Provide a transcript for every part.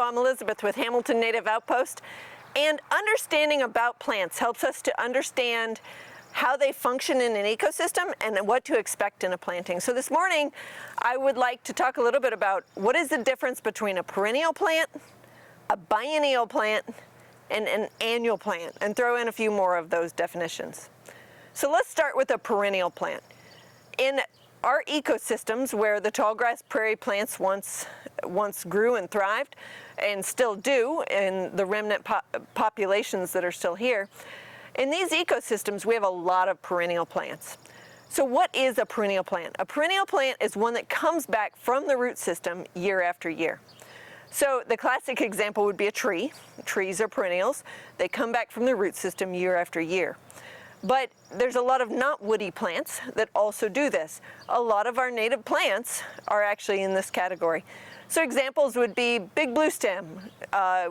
I'm Elizabeth with Hamilton Native Outpost, and understanding about plants helps us to understand how they function in an ecosystem and what to expect in a planting. So this morning I would like to talk a little bit about what is the difference between a perennial plant, a biennial plant, and an annual plant, and throw in a few more of those definitions. So let's start with a perennial plant. In our ecosystems where the tallgrass prairie plants once grew and thrived, and still do in the remnant populations that are still here, in these ecosystems we have a lot of perennial plants. So what is a perennial plant? A perennial plant is one that comes back from the root system year after year. So the classic example would be a tree. Trees are perennials. They come back from the root system year after year. But there's a lot of not woody plants that also do this. A lot of our native plants are actually in this category. So examples would be big bluestem,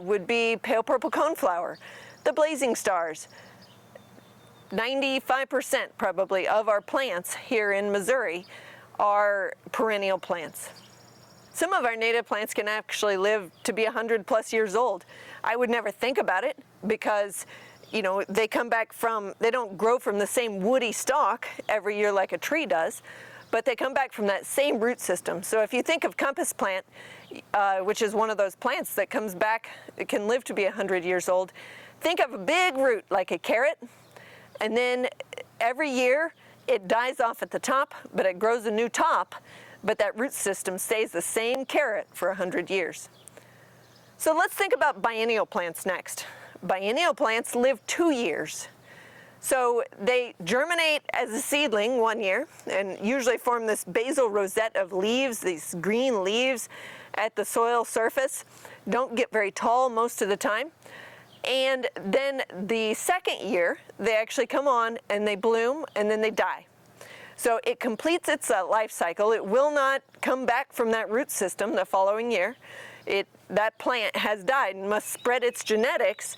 would be pale purple coneflower, the blazing stars. 95% probably of our plants here in Missouri are perennial plants. Some of our native plants can actually live to be 100+ years old. I would never think about it because they come back they don't grow from the same woody stalk every year like a tree does, but they come back from that same root system. So if you think of compass plant, which is one of those plants that comes back, it can live to be 100 years old, think of a big root like a carrot, and then every year it dies off at the top, but it grows a new top, but that root system stays the same carrot for 100 years. So let's think about biennial plants next. Biennial plants live 2 years. So they germinate as a seedling 1 year and usually form this basal rosette of leaves, these green leaves at the soil surface. Don't get very tall most of the time. And then the second year, they actually come on and they bloom and then they die. So it completes its life cycle. It will not come back from that root system the following year. That plant has died and must spread its genetics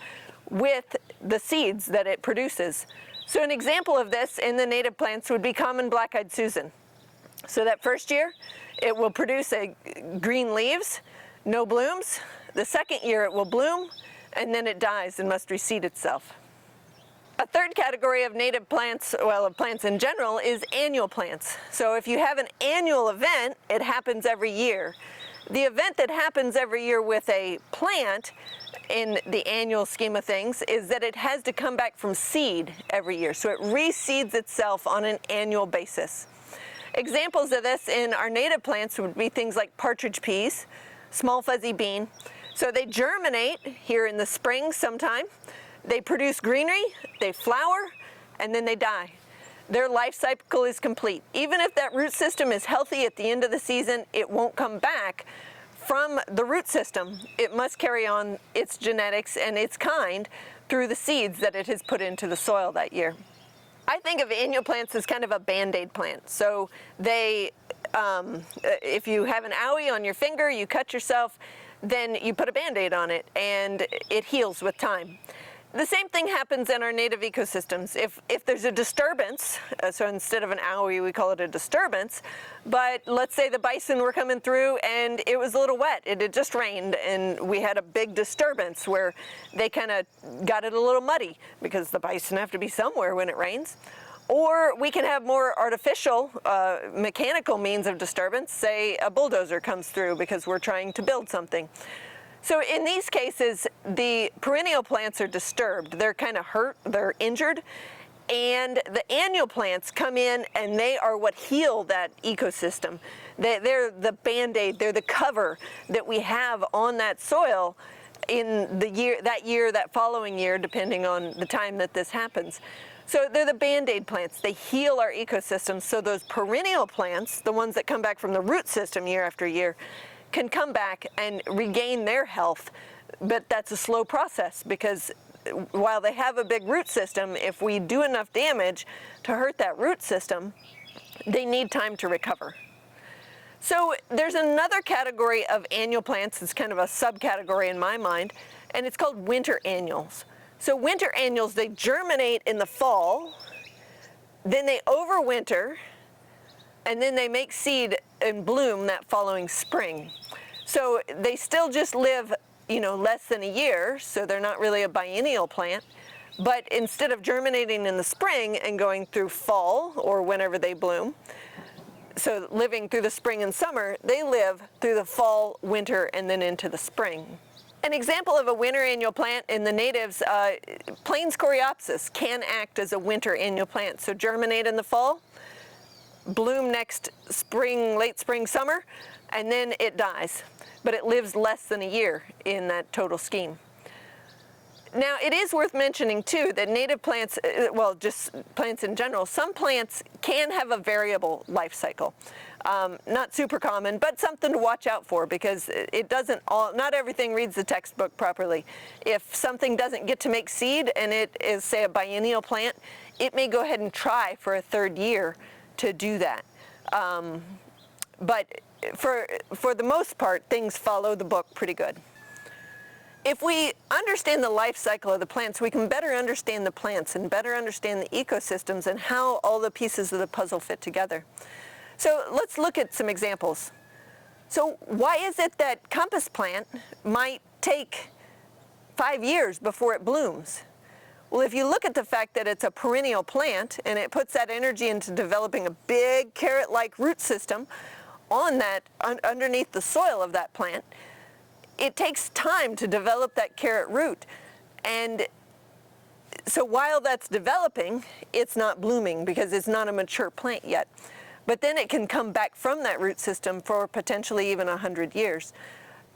with the seeds that it produces. So an example of this in the native plants would be common black-eyed Susan. So that first year, it will produce green leaves, no blooms. The second year it will bloom, and then it dies and must reseed itself. A third category of native plants, well, of plants in general, is annual plants. So if you have an annual event, it happens every year. The event that happens every year with a plant in the annual scheme of things is that it has to come back from seed every year. So it reseeds itself on an annual basis. Examples of this in our native plants would be things like partridge peas, small fuzzy bean. So they germinate here in the spring sometime. They produce greenery, they flower, and then they die. Their life cycle is complete. Even if that root system is healthy at the end of the season, it won't come back from the root system. It must carry on its genetics and its kind through the seeds that it has put into the soil that year. I think of annual plants as kind of a Band-Aid plant. So they, if you have an owie on your finger, you cut yourself, then you put a Band-Aid on it and it heals with time. The same thing happens in our native ecosystems. If there's a disturbance, so instead of an owie, we call it a disturbance, but let's say the bison were coming through and it was a little wet. It had just rained and we had a big disturbance where they kind of got it a little muddy because the bison have to be somewhere when it rains. Or we can have more artificial, mechanical means of disturbance. Say a bulldozer comes through because we're trying to build something. So in these cases, the perennial plants are disturbed. They're kind of hurt, they're injured, and the annual plants come in and they are what heal that ecosystem. They're the Band-Aid, they're the cover that we have on that soil in the year, that following year, depending on the time that this happens. So they're the Band-Aid plants. They heal our ecosystem. So those perennial plants, the ones that come back from the root system year after year, can come back and regain their health, but that's a slow process because while they have a big root system, if we do enough damage to hurt that root system, they need time to recover. So there's another category of annual plants, it's kind of a subcategory in my mind, and it's called winter annuals. So winter annuals, they germinate in the fall, then they overwinter, and then they make seed and bloom that following spring. So they still just live less than a year, so they're not really a biennial plant. But instead of germinating in the spring and going through fall or whenever they bloom, so living through the spring and summer, they live through the fall, winter, and then into the spring. An example of a winter annual plant in the natives, Plains coreopsis can act as a winter annual plant. So germinate in the fall, bloom next spring, late spring, summer, and then it dies. But it lives less than a year in that total scheme. Now, it is worth mentioning, too, that native plants, well, just plants in general, some plants can have a variable life cycle. Not super common, but something to watch out for, because it doesn't not everything reads the textbook properly. If something doesn't get to make seed and it is, say, a biennial plant, it may go ahead and try for a third year to do that. But for the most part, things follow the book pretty good. If we understand the life cycle of the plants, we can better understand the plants and better understand the ecosystems and how all the pieces of the puzzle fit together. So let's look at some examples. So why is it that compass plant might take 5 years before it blooms? Well, if you look at the fact that it's a perennial plant and it puts that energy into developing a big carrot-like root system on that, underneath the soil of that plant, it takes time to develop that carrot root. And so while that's developing, it's not blooming because it's not a mature plant yet. But then it can come back from that root system for potentially even 100 years.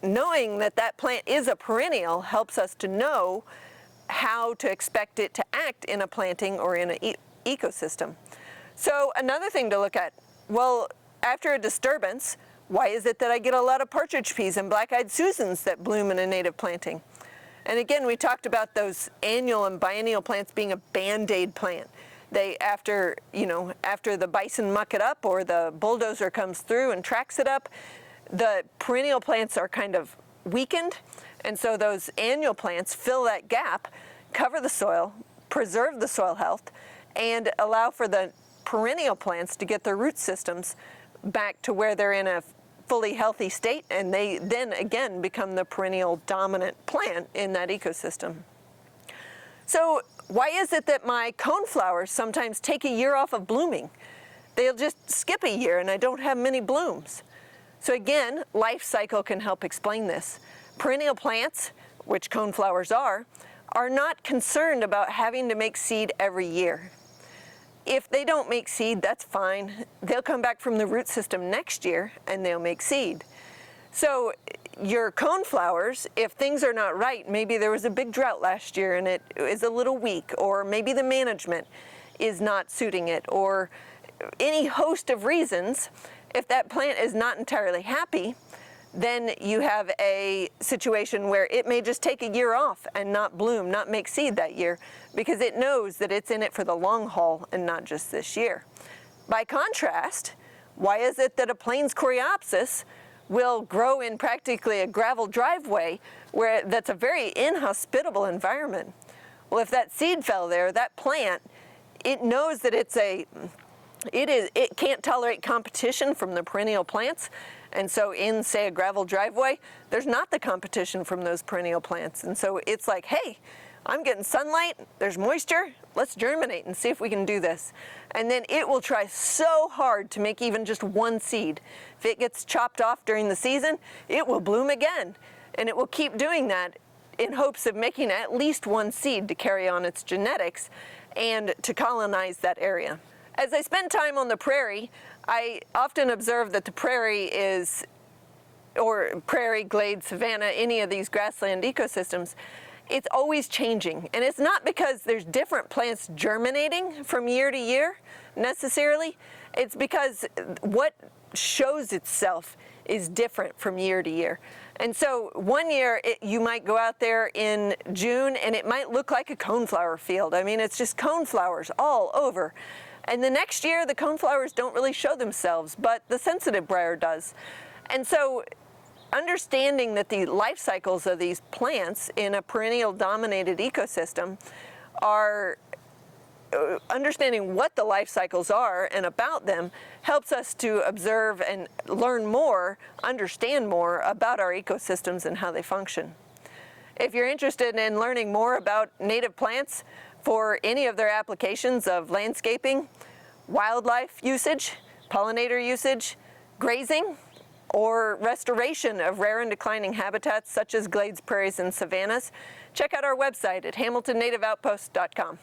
Knowing that that plant is a perennial helps us to know how to expect it to act in a planting or in an ecosystem. So another thing to look at, well, after a disturbance, why is it that I get a lot of partridge peas and black-eyed Susans that bloom in a native planting? And again, we talked about those annual and biennial plants being a band-aid plant. They, after the bison muck it up or the bulldozer comes through and tracks it up, the perennial plants are kind of weakened. And so those annual plants fill that gap, cover the soil, preserve the soil health, and allow for the perennial plants to get their root systems back to where they're in a fully healthy state, and they then again become the perennial dominant plant in that ecosystem. So why is it that my coneflowers sometimes take a year off of blooming? They'll just skip a year and I don't have many blooms. So again, life cycle can help explain this. Perennial plants, which coneflowers are not concerned about having to make seed every year. If they don't make seed, that's fine. They'll come back from the root system next year and they'll make seed. So your coneflowers, if things are not right, maybe there was a big drought last year and it is a little weak, or maybe the management is not suiting it, or any host of reasons, if that plant is not entirely happy, then you have a situation where it may just take a year off and not bloom, not make seed that year, because it knows that it's in it for the long haul and not just this year. By contrast, why is it that a Plains coreopsis will grow in practically a gravel driveway where that's a very inhospitable environment? Well, if that seed fell there, that plant, it knows that it can't tolerate competition from the perennial plants. And so in, say, a gravel driveway, there's not the competition from those perennial plants. And so it's like, hey, I'm getting sunlight, there's moisture, let's germinate and see if we can do this. And then it will try so hard to make even just one seed. If it gets chopped off during the season, it will bloom again. And it will keep doing that in hopes of making at least one seed to carry on its genetics and to colonize that area. As I spend time on the prairie, I often observe that the prairie is, or prairie, glade, savanna, any of these grassland ecosystems, it's always changing. And it's not because there's different plants germinating from year to year necessarily. It's because what shows itself is different from year to year. And so one year you might go out there in June and it might look like a coneflower field. I mean, it's just coneflowers all over. And the next year, the coneflowers don't really show themselves, but the sensitive briar does. And so understanding that the life cycles of these plants in a perennial dominated ecosystem are, understanding what the life cycles are and about them helps us to observe and learn more, understand more about our ecosystems and how they function. If you're interested in learning more about native plants for any of their applications of landscaping, wildlife usage, pollinator usage, grazing, or restoration of rare and declining habitats such as glades, prairies, and savannas, check out our website at hamiltonnativeoutpost.com.